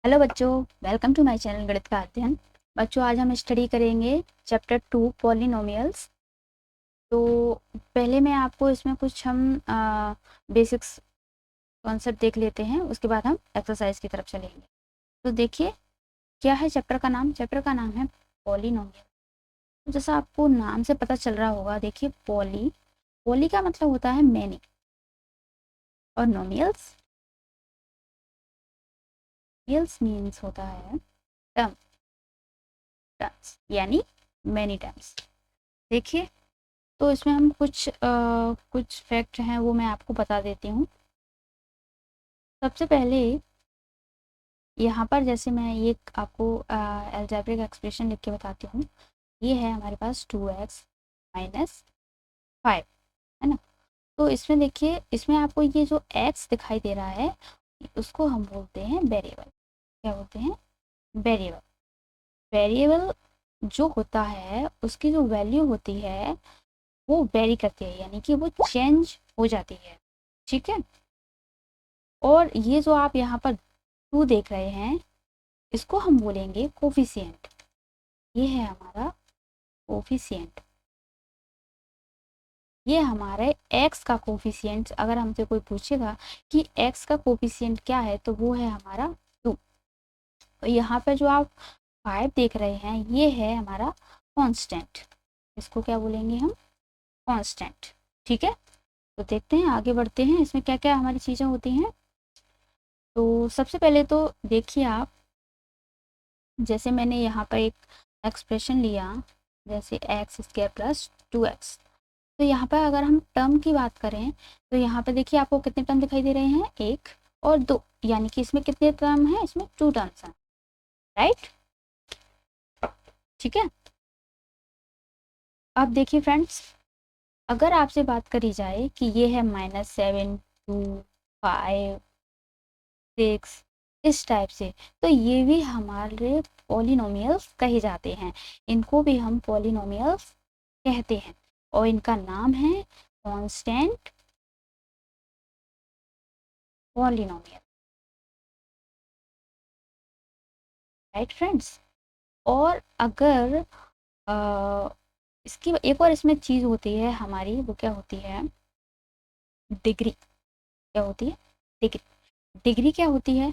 Hello बच्चों, welcome to my channel गणित का अध्ययन। बच्चों, आज हम स्टडी करेंगे चैप्टर 2 पॉलिनोमियल्स। तो पहले मैं आपको इसमें कुछ हम बेसिक्स कॉन्सेप्ट देख लेते हैं, उसके बाद हम एक्सरसाइज की तरफ चलेंगे। तो देखिए, क्या है चैप्टर का नाम। चैप्टर का नाम है पॉलिनोमियल। तो जैसा आपको नाम से पता चल रहा होगा, देखिए पॉली पॉली का मतलब होता है मैनी, और नोमियल्स यल्स मीन्स होता है टर्म, टर्म्स यानी मैनी टर्म्स। देखिए, तो इसमें हम कुछ फैक्ट हैं वो मैं आपको बता देती हूँ। सबसे पहले यहाँ पर जैसे मैं ये आपको अलजेब्रिक एक्सप्रेशन लिख के बताती हूँ। ये है हमारे पास 2x-5, है ना। तो इसमें देखिए, इसमें आपको ये जो x दिखाई दे रहा है उसको हम बोलते हैं वेरिएबल। क्या बोलते हैं? वेरिएबल। वेरिएबल जो होता है उसकी जो वैल्यू होती है वो वेरी करती है, यानी कि वो चेंज हो जाती है। ठीक है। और ये जो आप यहाँ पर टू देख रहे हैं इसको हम बोलेंगे कोफिशिएंट। ये है हमारा कोफिशिएंट। ये हमारे x का कोफिशिएंट। अगर हमसे कोई पूछेगा कि x का कोफिशिएंट क्या है तो वो है हमारा 2। तो यहाँ पे जो आप 5 देख रहे हैं ये है हमारा कांस्टेंट। इसको क्या बोलेंगे हम? कांस्टेंट। ठीक है। तो देखते हैं, आगे बढ़ते हैं, इसमें क्या क्या हमारी चीज़ें होती हैं। तो सबसे पहले तो देखिए आप, जैसे मैंने यहाँ पर एक एक्सप्रेशन लिया, जैसे x² प्लस 2x। तो यहाँ पर अगर हम टर्म की बात करें तो यहाँ पे देखिए आपको कितने टर्म दिखाई दे रहे हैं, 1 और 2, यानी कि इसमें कितने टर्म हैं? इसमें 2 टर्म्स हैं, राइट। ठीक है। अब देखिए फ्रेंड्स, अगर आपसे बात करी जाए कि ये है -7, 2, 5, 6, इस टाइप से, तो ये भी हमारे पॉलिनोमियल्स कहे जाते हैं। इनको भी हम पॉलिनोमियल्स कहते हैं और इनका नाम है कांस्टेंट पॉलिनोमियल, राइट फ्रेंड्स। और अगर इसकी एक और इसमें चीज़ होती है हमारी, वो क्या होती है? डिग्री। क्या होती है? डिग्री। डिग्री क्या होती है?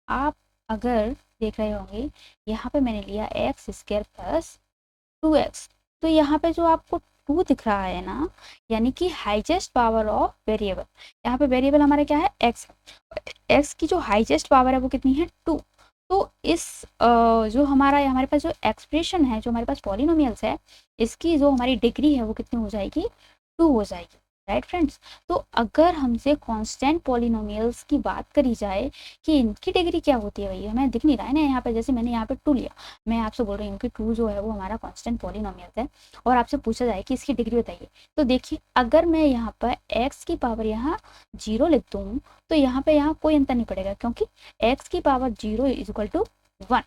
आप अगर देख रहे होंगे, यहाँ पे मैंने लिया x² प्लस 2x। तो यहाँ पे जो आपको 2 दिख रहा है ना, यानी कि हाईएस्ट पावर ऑफ वेरिएबल। यहाँ पे वेरिएबल हमारा क्या है? x। x की जो हाईएस्ट पावर है वो कितनी है? 2। तो इस जो हमारा हमारे पास जो एक्सप्रेशन है, जो हमारे पास पॉलिनोमियल्स है, इसकी जो हमारी डिग्री है वो कितनी हो जाएगी? 2 हो जाएगी, राइट फ्रेंड्स। तो अगर हमसे कांस्टेंट पॉलिनोमियल्स की बात करी जाए कि इनकी डिग्री क्या होती है, भैया हमें दिख नहीं रहा है ना यहाँ पे, जैसे मैंने यहाँ पे 2 लिया, मैं आपसे बोल रही हूँ कि 2 जो है वो हमारा कांस्टेंट पॉलिनोमियल है, और आपसे पूछा जाए कि इसकी डिग्री बताइए। तो देखिए, अगर मैं यहाँ पर x की पावर यहाँ 0 लिख दूँ तो यहाँ पे यहाँ कोई अंतर नहीं पड़ेगा, क्योंकि x की पावर 0 इज इक्वल टू 1।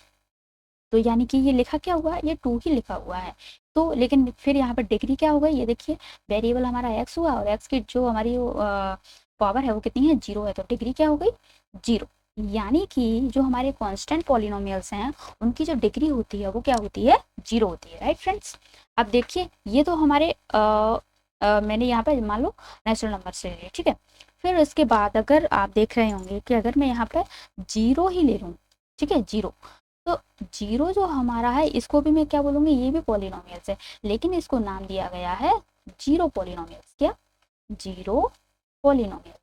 तो यानी कि ये लिखा क्या हुआ है? ये 2 ही लिखा हुआ है। तो लेकिन फिर यहाँ पर डिग्री क्या हो गई? ये देखिए, वेरिएबल हमारा x हुआ और x की जो हमारी पावर है वो कितनी है? 0 है। तो डिग्री क्या हो गई? 0। यानी कि जो हमारे कांस्टेंट पॉलिनोमियल्स हैं उनकी जो डिग्री होती है वो क्या होती है? 0 होती है, राइट फ्रेंड्स। अब देखिए, ये तो हमारे मैंने यहाँ पर मान लो नेचुरल नंबर से लिए, ठीक है। फिर उसके बाद अगर आप देख रहे होंगे कि अगर मैं यहाँ पर 0 ही ले लूँ, ठीक है, 0, तो 0 जो हमारा है इसको भी मैं क्या बोलूँगी? ये भी पॉलिनोमियल्स है, लेकिन इसको नाम दिया गया है जीरो पॉलिनोमियल्स। क्या? Zero polynomial.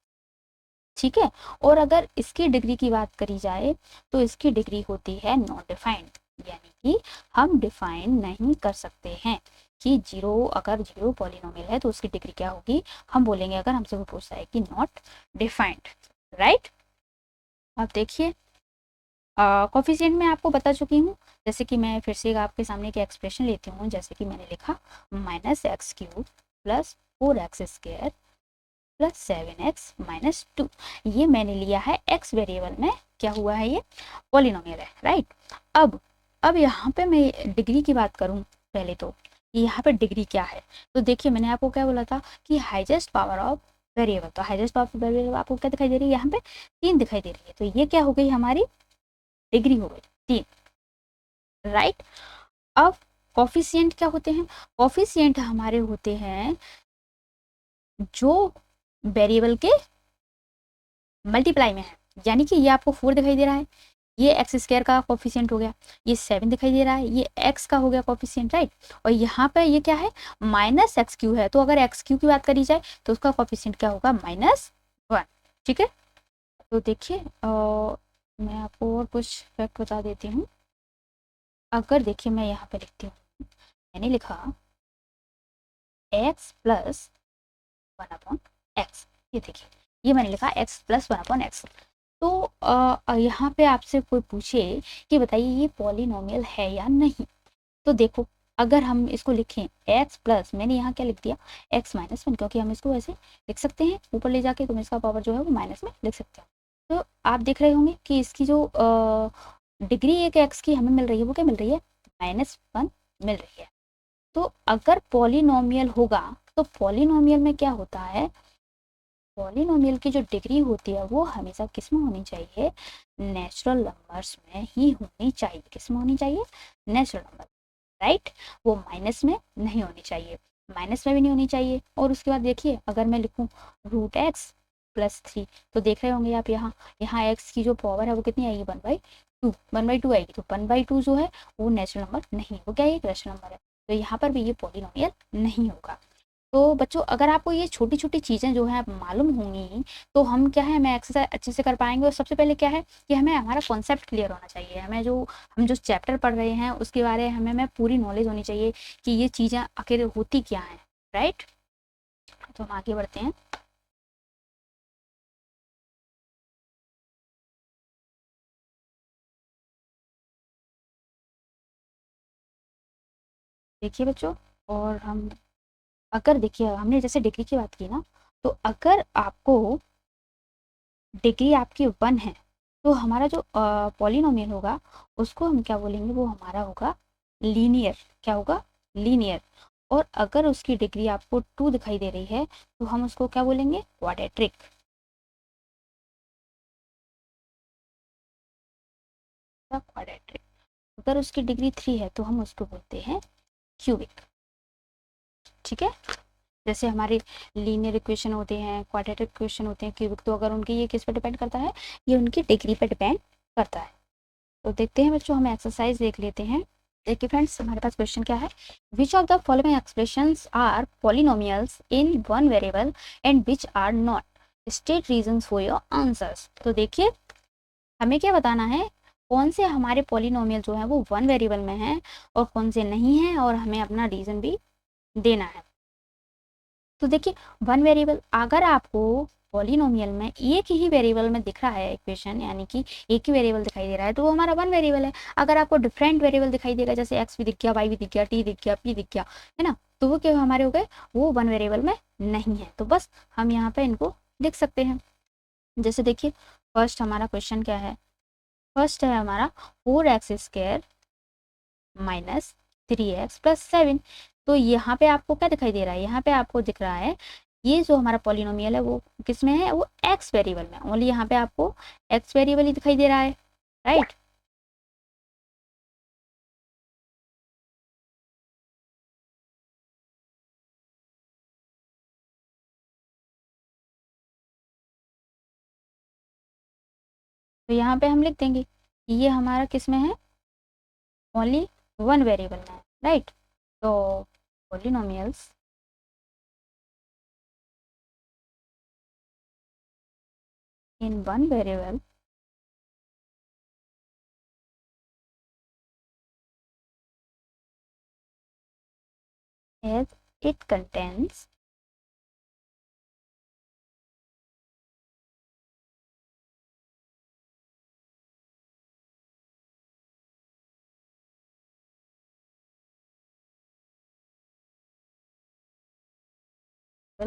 ठीक है। और अगर इसकी डिग्री की बात करी जाए तो इसकी डिग्री होती है नॉट डिफाइंड, यानी कि हम डिफाइन नहीं कर सकते हैं कि अगर जीरो पॉलिनोमियल है तो उसकी डिग्री क्या होगी। हम बोलेंगे, अगर हमसे वो पूछता है कि नॉट डिफाइंड, राइट। अब देखिए, कोफिशिएंट मैं आपको बता चुकी हूँ। जैसे कि मैं फिर से आपके सामने एक एक्सप्रेशन लेती हूँ, जैसे कि मैंने लिखा -x³ plus 4x² plus 7x-2। ये मैंने लिया है x वेरिएबल में, क्या हुआ है? ये पॉलिनोमियल है, राइट। अब यहाँ पे मैं डिग्री की बात करूँ पहले, तो यहाँ पे डिग्री क्या है? तो देखिए, मैंने आपको क्या बोला था कि हाईएस्ट पावर ऑफ वेरिएबल। तो हाईएस्ट पावर ऑफ वेरिएबल आपको क्या दिखाई दे रही है? यहाँ पे 3 दिखाई दे रही है। तो ये क्या हो गई हमारी डिग्री हो गई 3, राइट। अब कोफिशिएंट क्या होते हैं? कोफिशिएंट हमारे होते हैं जो वेरिएबल के मल्टीप्लाई में है, यानी कि ये आपको 4 दिखाई दे रहा है, ये एक्स स्क्वायर का कोफिशिएंट हो गया, ये 7 दिखाई दे रहा है, ये एक्स का हो गया कोफिशिएंट, राइट। और यहाँ पे ये क्या है? माइनस एक्स क्यू है, तो अगर एक्स क्यू की बात करी जाए तो उसका कोफिशिएंट क्या होगा? -1, ठीक है। तो देखिए मैं आपको और कुछ फैक्ट बता देती हूँ। अगर देखिए मैं यहाँ पे लिखती हूँ, मैंने लिखा x प्लस 1/x, ये देखिए ये मैंने लिखा x प्लस 1/x। तो यहाँ पे आपसे कोई पूछे कि बताइए ये पॉलिनोमियल है या नहीं, तो देखो अगर हम इसको लिखें x प्लस, मैंने यहाँ क्या लिख दिया? x-1, क्योंकि हम इसको ऐसे लिख सकते हैं ऊपर ले जाके, तो इसका पावर जो है वो माइनस में लिख सकते हैं। तो आप देख रहे होंगे कि इसकी जो डिग्री एक x की हमें मिल रही है वो क्या मिल रही है? -1 मिल रही है। तो अगर पॉलिनोमियल होगा तो पॉलिनोमियल में क्या होता है? पॉलिनोमियल की जो डिग्री होती है वो हमेशा किस में होनी चाहिए? नेचुरल नंबर्स में ही होनी चाहिए। किस में होनी चाहिए? Natural number, right. वो माइनस में नहीं होनी चाहिए, माइनस में भी नहीं होनी चाहिए। और उसके बाद देखिए अगर मैं लिखूं √x प्लस 3, तो देख रहे होंगे आप यहाँ यहाँ x की जो पावर है वो कितनी आएगी? 1/2, 1/2 आएगी। तो 1/2 जो है वो नेचुरल नंबर नहीं, वो क्या है? एक रेशनल नंबर है। तो यहाँ पर भी ये पॉलिनोमियल नहीं होगा। तो बच्चों अगर आपको ये छोटी छोटी चीज़ें जो है मालूम होंगी तो हम क्या है, हमें एक्सरसाइज अच्छे से कर पाएंगे। और सबसे पहले क्या है कि हमें हमारा कॉन्सेप्ट क्लियर होना चाहिए, हमें जो हम जो चैप्टर पढ़ रहे हैं उसके बारे में हमें पूरी नॉलेज होनी चाहिए कि ये चीज़ें आखिर होती क्या हैं, राइट। तो हम आगे बढ़ते हैं। देखिए बच्चों, और हम अगर देखिए हमने जैसे डिग्री की बात की ना, तो अगर आपको डिग्री आपकी 1 है तो हमारा जो पॉलिनोमियल होगा उसको हम क्या बोलेंगे? वो हमारा होगा लीनियर। क्या होगा? लीनियर। और अगर उसकी डिग्री आपको 2 दिखाई दे रही है तो हम उसको क्या बोलेंगे? क्वाड्रेटिक। क्वाड्रेटिक। अगर उसकी डिग्री 3 है तो हम उसको बोलते हैं क्यूबिक, ठीक है। जैसे हमारे लीनियर इक्वेशन होते हैं, क्वाड्रेटिक इक्वेशन होते हैं, क्यूबिक, तो अगर उनकी ये किस पे डिपेंड करता है? ये उनकी डिग्री पे डिपेंड करता है। तो देखते हैं बच्चों, हम एक्सरसाइज देख लेते हैं। देखिए फ्रेंड्स, हमारे पास क्वेश्चन क्या है? Which of the following expressions are polynomials in one variable and which are not, state reasons for your answers. तो देखिए हमें क्या बताना है, कौन से हमारे पॉलिनोमियल जो है वो 1 वेरिएबल में है और कौन से नहीं है, और हमें अपना रीजन भी देना है। तो देखिए 1 वेरिएबल, अगर आपको पॉलिनोमियल में एक ही वेरिएबल में दिख रहा है इक्वेशन, यानी कि एक ही वेरिएबल दिखाई दे रहा है, तो वो हमारा 1 वेरिएबल है। अगर आपको डिफरेंट वेरिएबल दिखाई देगा, जैसे एक्स भी दिख गया, वाई भी दिख गया, टी दिख गया, पी दिख गया, है ना, तो वो क्या हमारे हो गए? वो 1 वेरिएबल में नहीं है। तो बस हम यहाँ पे इनको लिख सकते हैं। जैसे देखिए फर्स्ट हमारा क्वेश्चन क्या है? फर्स्ट है हमारा 4x² माइनस 3x प्लस 7। तो यहाँ पे आपको क्या दिखाई दे रहा है? यहाँ पे आपको दिख रहा है ये जो हमारा पॉलिनोमियल है वो किस में है? वो एक्स वेरिएबल में। ओनली यहाँ पे आपको एक्स वेरिएबल ही दिखाई दे रहा है, राइट। तो यहाँ पे हम लिख देंगे कि ये हमारा किस में है? ओनली 1 वेरिएबल में है, राइट। तो polynomials in 1 variable as it contains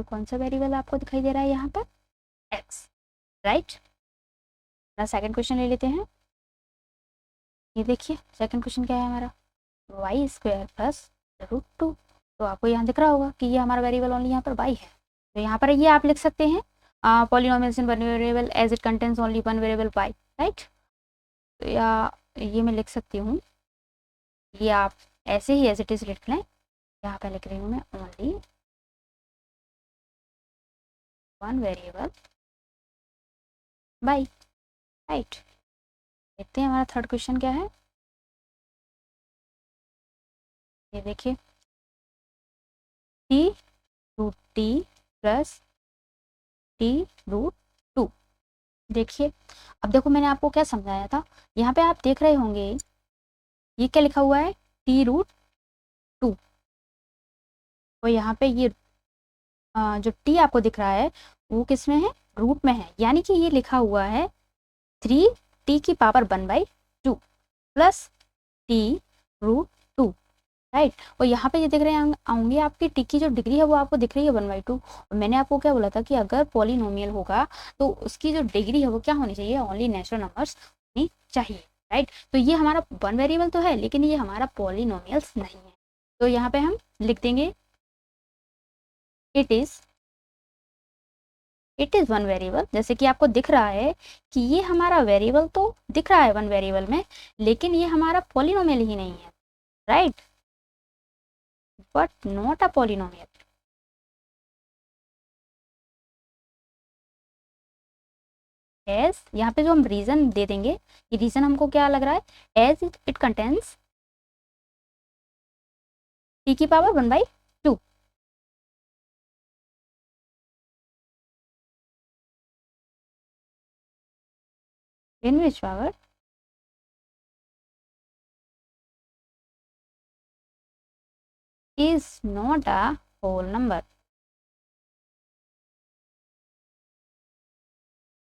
कौन सा वेरिएबल आपको दिखाई दे रहा है यहाँ पर? X, right. ना सेकंड क्वेश्चन ले लेते हैं। ये देखिए सेकंड क्वेश्चन क्या है हमारा? y² plus √2। तो आपको यहाँ दिख रहा होगा कि ये हमारा वेरिएबल ओनली यहाँ पर y है। तो यहाँ पर ये आप लिख सकते हैं polynomials in one variable as it contains only 1 variable y, right. तो या ये मैं लिख सकती हूँ, ये आप ऐसे ही एज इट इज लिख लें। यहाँ पे लिख रही हूँ मैं only one variable by, right. देखते हैं हमारा थर्ड क्वेश्चन क्या है। ये देखिए, t root t plus t root two. देखिए, अब देखो मैंने आपको क्या समझाया था, यहाँ पे आप देख रहे होंगे ये क्या लिखा हुआ है, टी रूट टू। और यहाँ पे ये जो टी आपको दिख रहा है वो किस में है, रूट में है, यानी कि ये लिखा हुआ है 3t⁻1/2 plus t root two, right. और यहाँ पे ये दिख रहे होंगे आपकी टी की जो डिग्री है वो आपको दिख रही है 1/2। और मैंने आपको क्या बोला था कि अगर पॉलिनोमियल होगा तो उसकी जो डिग्री है वो क्या होनी चाहिए, ओनली नेचुरल नंबर्स होनी चाहिए, राइट। तो ये हमारा वन वेरिएबल तो है लेकिन ये हमारा पॉलिनोमियल्स नहीं है। तो यहाँ पे हम लिख देंगे इट इज वन वेरिएबल। जैसे कि आपको दिख रहा है कि ये हमारा वेरिएबल तो दिख रहा है वन वेरिएबल में, लेकिन ये हमारा पॉलिनोमियल ही नहीं है, right, but not a polynomial. As यहाँ पे जो हम रीजन दे देंगे, ये रीजन हमको क्या लग रहा है, as it contains t⁻1/2। In which power is not a whole number।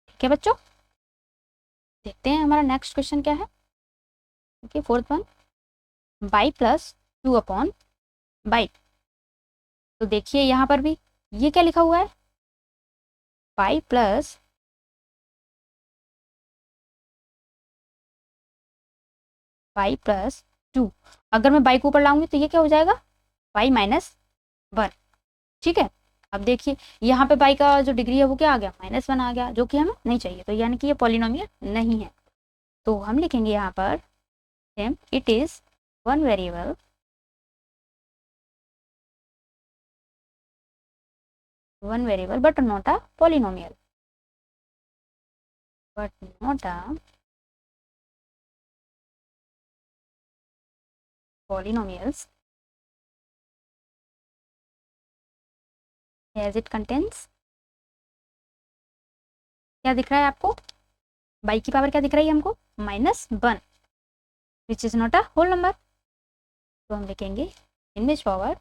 ठीक है बच्चों, देखते हैं हमारा नेक्स्ट क्वेश्चन क्या है। Okay, fourth one, y plus 2/बाई। तो देखिए यहाँ पर भी ये क्या लिखा हुआ है, बाई प्लस बाई प्लस 2। अगर मैं बाई को ऊपर लाऊंगी तो ये क्या हो जाएगा, y-1। ठीक है, अब देखिए यहाँ पे बाई का जो डिग्री है वो क्या आ गया, -1 आ गया, जो कि हमें नहीं चाहिए, तो यानी कि ये पॉलिनोमियल नहीं है। तो हम लिखेंगे यहाँ पर it is one variable but not a polynomial, polynomials as it contains, क्या दिख रहा है आपको, बाई की पावर क्या दिख रही है हमको, -1, which is not a whole number. तो हम लिखेंगे in which power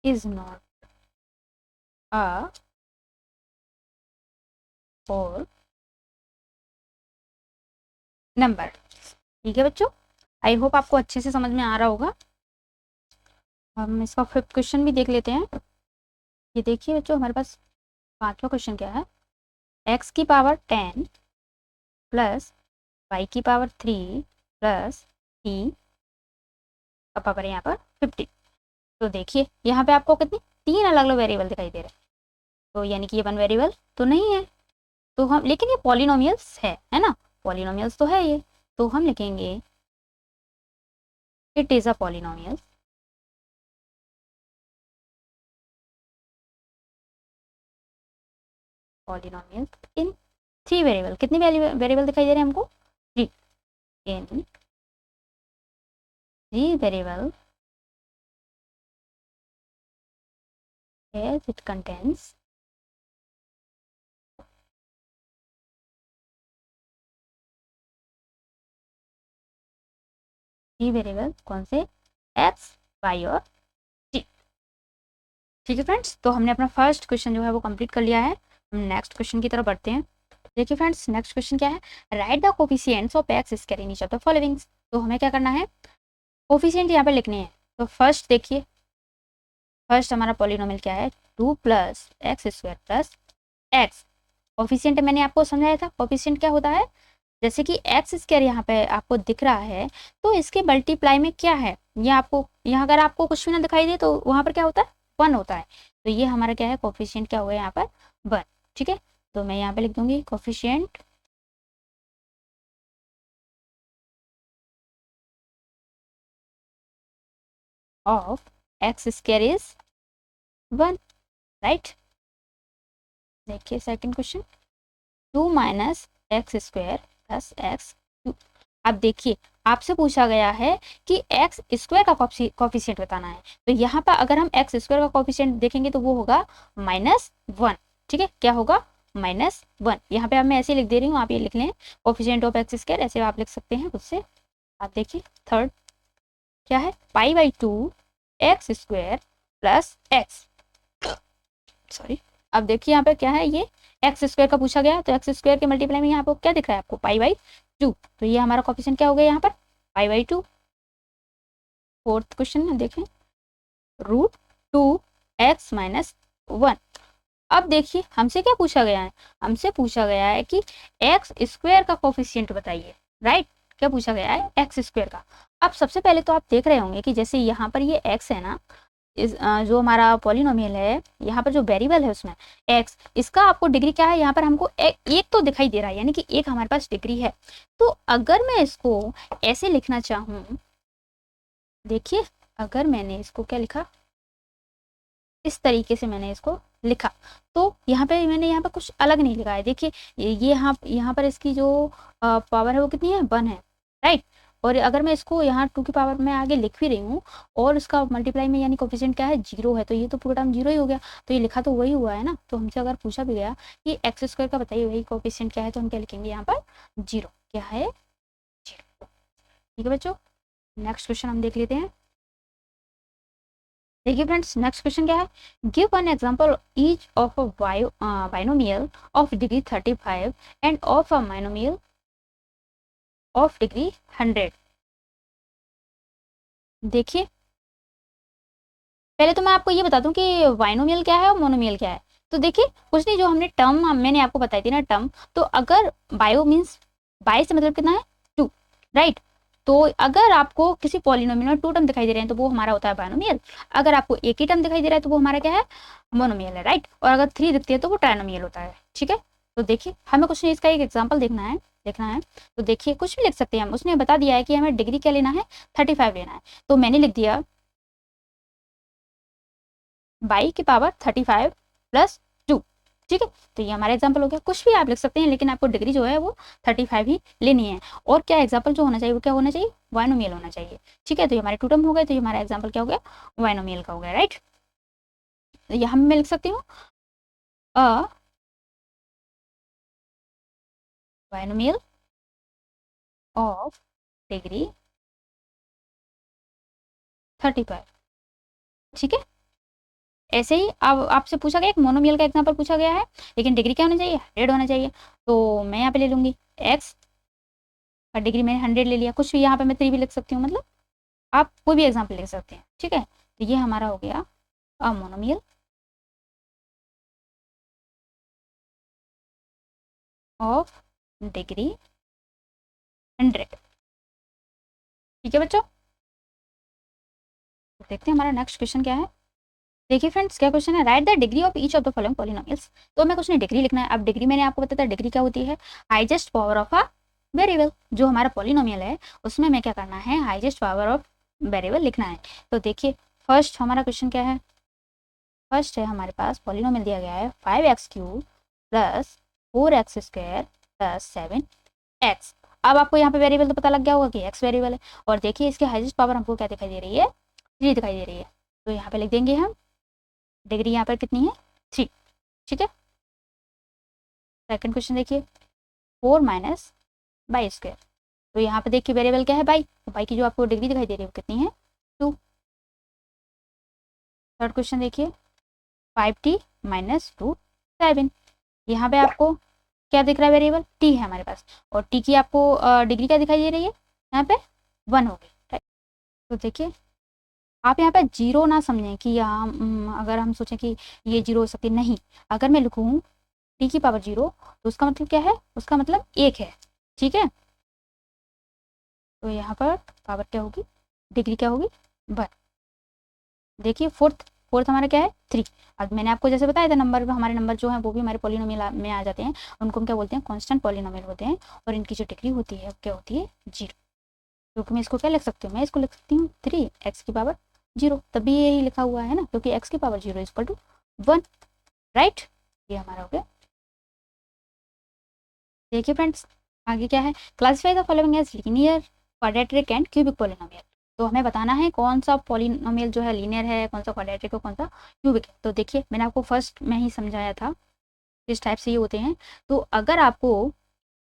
is not a whole number. ठीक है बच्चों, आई होप आपको अच्छे से समझ में आ रहा होगा। हम इसका फिफ्थ क्वेश्चन भी देख लेते हैं। ये देखिए बच्चों, हमारे पास पांचवा क्वेश्चन क्या है, x की पावर 10 प्लस y की पावर 3 प्लस t का पावर यहाँ पर 50। तो देखिए यहाँ पे आपको कितनी, तीन अलग अलग वेरिएबल दिखाई दे रहे हैं, तो यानी कि ये वन वेरिएबल तो नहीं है। तो हम, लेकिन ये पॉलिनोमियल्स है ना, पॉलिनोमियल्स तो है ये, तो हम लिखेंगे it is a polynomial in three variable. कितनी वेरिएबल दिखाई दे रहे हैं हमको, three, in three variable as it contains three variable, कौन से, x, y और z। ठीक है फ्रेंड्स, तो हमने अपना फर्स्ट क्वेश्चन जो है वो कंप्लीट कर लिया है। हम नेक्स्ट क्वेश्चन की तरफ बढ़ते हैं। देखिए फ्रेंड्स, नेक्स्ट क्वेश्चन क्या है, right the coefficients of x square in each of the followings. तो हमें क्या करना है, कोफिशिएंट यहाँ पे लिखने हैं। तो फर्स्ट देखिए, फर्स्ट हमारा पॉलिनोमियल क्या है, 2 plus x square plus x. Coefficient मैंने आपको समझाया था, कोफिशिएंट क्या होता है, जैसे कि एक्स स्क्वायर यहाँ पे आपको दिख रहा है तो इसके मल्टीप्लाई में क्या है, ये आपको यहाँ अगर आपको कुछ भी ना दिखाई दे तो वहाँ पर क्या होता है, 1 होता है। तो ये हमारा क्या है, कोफिशिएंट क्या हो गया यहाँ पर 1। ठीक है, तो मैं यहाँ पे लिख दूंगी coefficient of x square is 1, right. देखिए second question, 2 minus x square plus x cube. अब देखिए आपसे पूछा गया है कि एक्स स्क्वायर का कॉफिशिएंट बताना है, तो यहाँ पर अगर हम एक्स स्क्वायर का कॉफिशिएंट देखेंगे तो वो होगा -1। ठीक है, क्या होगा, -1। यहाँ पे अब मैं ऐसे लिख दे रही हूँ, आप ये लिख लें कॉफिशिएंट ऑफ एक्स स्क्वायर, ऐसे आप लिख सकते हैं उससे। आप देखिए थर्ड क्या है, π/2 x square plus x, sorry. अब देखिए यहाँ पे क्या है, ये एक्स स्क्वायर का पूछा गया, तो एक्स स्क्वायर के मल्टीप्लाई में यहाँ पे क्या दिख रहा है आपको, π/2। तो ये हमारा कॉफिशिएंट क्या हो गया यहाँ पर, π/2। फोर्थ क्वेश्चन में देखें, √2x - 1। अब देखिए हमसे क्या पूछा गया है, हमसे पूछा गया है कि एक्स स्क्वायर का कॉफिशिएंट बताइए, राइट। क्या पूछा गया है, एक्स स्क्वायर का। अब सबसे पहले तो आप देख रहे होंगे कि जैसे यहाँ पर ये एक्स है ना, इस जो हमारा पॉलिनोमियल है, यहाँ पर जो वेरिएबल है उसमें एक्स, इसका आपको डिग्री क्या है, यहाँ पर हमको एक तो दिखाई दे रहा है, यानी कि एक हमारे पास डिग्री है। तो अगर मैं इसको ऐसे लिखना चाहूँ, देखिए अगर मैंने इसको क्या लिखा, इस तरीके से मैंने इसको लिखा, तो यहाँ पे मैंने यहाँ पर कुछ अलग नहीं लिखा है। देखिए ये यहाँ पर इसकी जो पावर है वो कितनी है, 1 है, राइट। और अगर मैं इसको यहाँ 2 की पावर में आगे लिख भी रही हूँ और उसका मल्टीप्लाई में यानी कोफिशिएंट क्या है, 0 है, तो ये तो पूरा टर्म 0 ही हो गया। तो ये लिखा तो वही हुआ है ना। तो हमसे अगर पूछा भी गया कि एक्स स्क्वायर का बताइए वही कोफिशिएंट क्या है, तो हम क्या लिखेंगे यहाँ पर, 0। क्या है, 0। ठीक है बच्चों, नेक्स्ट क्वेश्चन हम देख लेते हैं। देखिए फ्रेंड्स नेक्स्ट क्वेश्चन क्या है, give one example each of a binomial of degree 35 end of a binomial of degree 100। देखिए पहले तो मैं आपको ये बता दूं कि बाइनोमियल क्या है और मोनोमियल क्या है। तो देखिए कुछ नहीं, जो हमने टर्म मैंने आपको बताई थी ना टर्म, तो अगर बायो मीन्स बाई से मतलब कितना है, 2, राइट। तो अगर आपको किसी पॉलिनोमियल में 2 टर्म दिखाई दे रहे हैं तो वो हमारा होता है बाइनोमियल। अगर आपको एक ही टर्म दिखाई दे रहा है तो वो हमारा क्या है, मोनोमियल है, राइट। और अगर 3 दिखती है तो वो ट्राइनोमियल होता है। ठीक है, तो देखिए हमें कुछ नहीं, इसका एक एग्जाम्पल देखना है। तो देखिए कुछ भी लिख सकते हैं हम, उसने बता दिया है कि हमें डिग्री क्या लेना है, 35 लेना है। तो मैंने लिख दिया बाई की पावर 35 + 2। ठीक है, तो ये हमारा एग्जाम्पल हो गया। कुछ भी आप लिख सकते हैं, लेकिन आपको डिग्री जो है वो 35 ही लेनी है। और क्या एग्जाम्पल जो होना चाहिए वो क्या होना चाहिए, बाइनोमियल होना चाहिए। ठीक है, तो ये हमारे 2 टर्म हो गए, तो ये हमारा एग्जाम्पल क्या हो गया, बाइनोमियल का हो गया, राइट। तो यहाँ मैं लिख सकती हूँ अ बाइनोमियल ऑफ डिग्री 35। ठीक है, ऐसे ही अब आपसे पूछा गया एक मोनोमियल का एग्जाम्पल पूछा गया है, लेकिन डिग्री क्या होना चाहिए, 100 होना चाहिए। तो मैं यहाँ पे ले लूंगी एक्स और डिग्री मैंने 100 ले लिया। कुछ भी यहाँ पे मैं 3 भी लिख सकती हूँ, मतलब आप कोई भी एग्जाम्पल लिख सकते हैं। ठीक है, तो ये हमारा हो गया अ मोनोमियल ऑफ डिग्री 100। ठीक है बच्चों, तो देखते हैं हमारा नेक्स्ट क्वेश्चन क्या है। देखिए फ्रेंड्स क्या क्वेश्चन है, right the degree of each of the following polynomials. तो हमें कुछ नहीं डिग्री लिखना है। अब डिग्री मैंने आपको बताया डिग्री क्या होती है, highest power of a variable. जो हमारा पॉलिनोमियल है उसमें हमें क्या करना है, हाईएस्ट पावर ऑफ वेरिएबल लिखना है। तो देखिए फर्स्ट हमारा क्वेश्चन क्या है, फर्स्ट है हमारे पास पॉलिनोमियल दिया गया है 5x³ + 4x² + 7x। अब आपको यहाँ पे वेरिएबल तो पता लग गया होगा कि x वेरिएबल है। और देखिए इसके हाईएस्ट पावर हमको क्या दिखाई दे रही है, 3 दिखाई दे रही है। तो यहाँ पे लिख देंगे हम डिग्री यहाँ पर कितनी है, 3। ठीक है, सेकंड क्वेश्चन देखिए 4 - बाई²। तो यहाँ पे देखिए वेरिएबल क्या है, बाई। तो बाई की जो आपको डिग्री दिखाई दे रही है वो कितनी है, 2। थर्ड क्वेश्चन देखिए 5t - 2 7। यहाँ पे आपको क्या दिख रहा है, वेरिएबल t है हमारे पास, और t की आपको डिग्री क्या दिखाई दे रही है, यहाँ पे 1 होगी, राइट। तो देखिए आप यहाँ पे 0 ना समझें कि यहाँ अगर हम सोचें कि ये 0 हो सकती है, नहीं। अगर मैं लिखूँ t की पावर 0 तो उसका मतलब क्या है, उसका मतलब 1 है। ठीक है, तो यहाँ पर पावर क्या होगी, डिग्री क्या होगी, 1। देखिए फोर्थ फोर्थ हमारा क्या है 3। अब मैंने आपको जैसे बताया था नंबर, हमारे नंबर जो है वो भी हमारे पॉलिनोमियल में आ जाते हैं, उनको हम क्या बोलते हैं, कांस्टेंट पॉलिनोमियल होते हैं, और इनकी जो डिग्री होती है क्या होती है 0। क्योंकि मैं इसको क्या लिख सकती हूँ, मैं इसको लिख सकती हूँ 3x⁻0, तभी यही लिखा हुआ है ना, क्योंकि x⁻0 = 1, राइट। ये हमारा हो गया। देखिए फ्रेंड्स, आगे क्या है, classify the following as linear, quadratic and cubic polynomial. तो हमें बताना है कौन सा पॉलिनोमियल जो है लीनियर है, कौन सा क्वाड्रेटिक है, कौन सा क्यूबिक है। तो देखिए मैंने आपको फर्स्ट में ही समझाया था किस टाइप से ये होते हैं। तो अगर आपको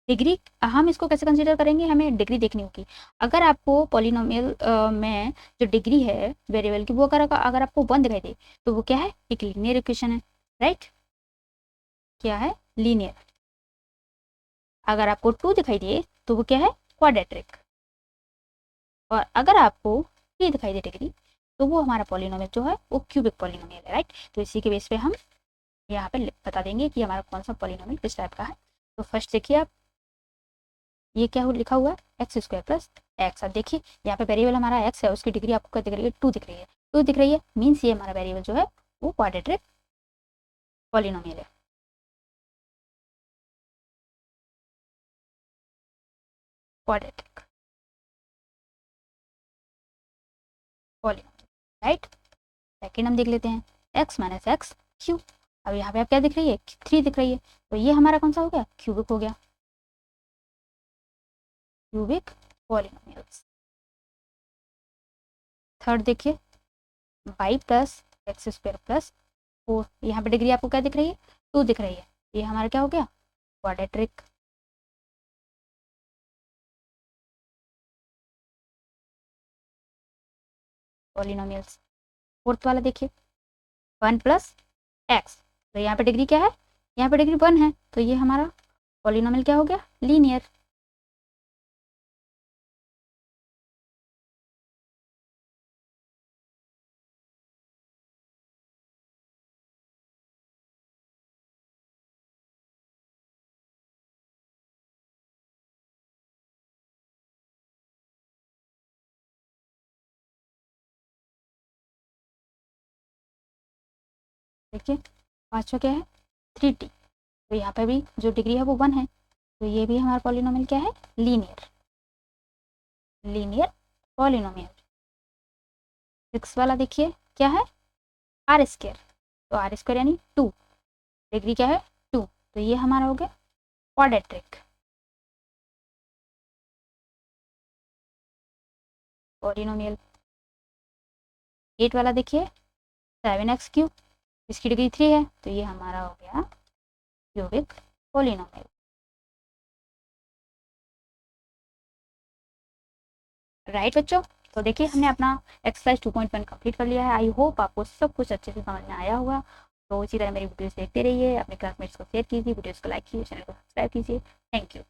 डिग्री, हम इसको कैसे कंसीडर करेंगे, हमें डिग्री देखनी होगी। अगर आपको पॉलिनोमियल में जो डिग्री है वेरिएबल की वो अगर आपको 1 दिखाई दे तो वो क्या है, एक लीनियर इक्वेशन है, राइट। क्या है, लीनियर। अगर आपको 2 दिखाई दे तो वो क्या है, क्वाड्रेटिक। और अगर आपको 3 दिखाई दे डिग्री तो वो हमारा पॉलिनोमियल जो है वो क्यूबिक पॉलिनोमियल है, राइट। तो इसी के बेस पे हम यहाँ पे बता देंगे कि हमारा कौन सा पॉलिनोमियल किस टाइप का है। तो फर्स्ट देखिए आप, ये क्या लिखा हुआ है, x² + x। अब देखिए यहाँ पे वेरिएबल हमारा x है, उसकी डिग्री आपको क्या दिख रही है, 2 दिख रही है। 2 दिख रही है मीन्स ये हमारा वेरिएबल जो है वो क्वाड्रेटिक पॉलिनोमियल है। Quadratic polynomial, right. सेकेंड हम देख लेते हैं, x - x³ अब यहाँ पे आप क्या दिख रही है, 3 दिख रही है, तो ये हमारा कौन सा हो गया, क्यूबिक हो गया, क्यूबिक पॉलिनोमियल्स। थर्ड देखिए, y + x² + 4, यहाँ पे डिग्री आपको क्या दिख रही है, 2 दिख रही है, ये हमारा क्या हो गया, क्वाड्रेटिक पॉलिनोमियल्स। फोर्थ वाला देखिए, 1 + x, तो यहाँ पे डिग्री क्या है, यहाँ पे डिग्री 1 है, तो ये हमारा पॉलिनोमियल क्या हो गया, लीनियर। देखिए पांचवा क्या है, 3t, तो यहाँ पे भी जो डिग्री है वो 1 है, तो ये भी हमारा पॉलिनोमियल क्या है, लीनियर, लीनियर पॉलिनोमियल। 6 वाला देखिए क्या है, r², तो r² यानी 2, डिग्री क्या है 2, तो ये हमारा हो गया क्वाड्रेटिक पॉलिनोमियल। 8 वाला देखिए 7x³, इसकी डिग्री 3 है, तो ये हमारा हो गया क्यूबिक पॉलिनोमियल, राइट बच्चों। तो देखिए हमने अपना एक्सरसाइज 2.1 कंप्लीट कर लिया है। आई होप आपको सब कुछ अच्छे से समझ में आया होगा। तो इसी तरह मेरी वीडियोस देखते रहिए, अपने क्लासमेट्स को शेयर कीजिए, वीडियोस को लाइक कीजिए, चैनल को सब्सक्राइब कीजिए। Thank you.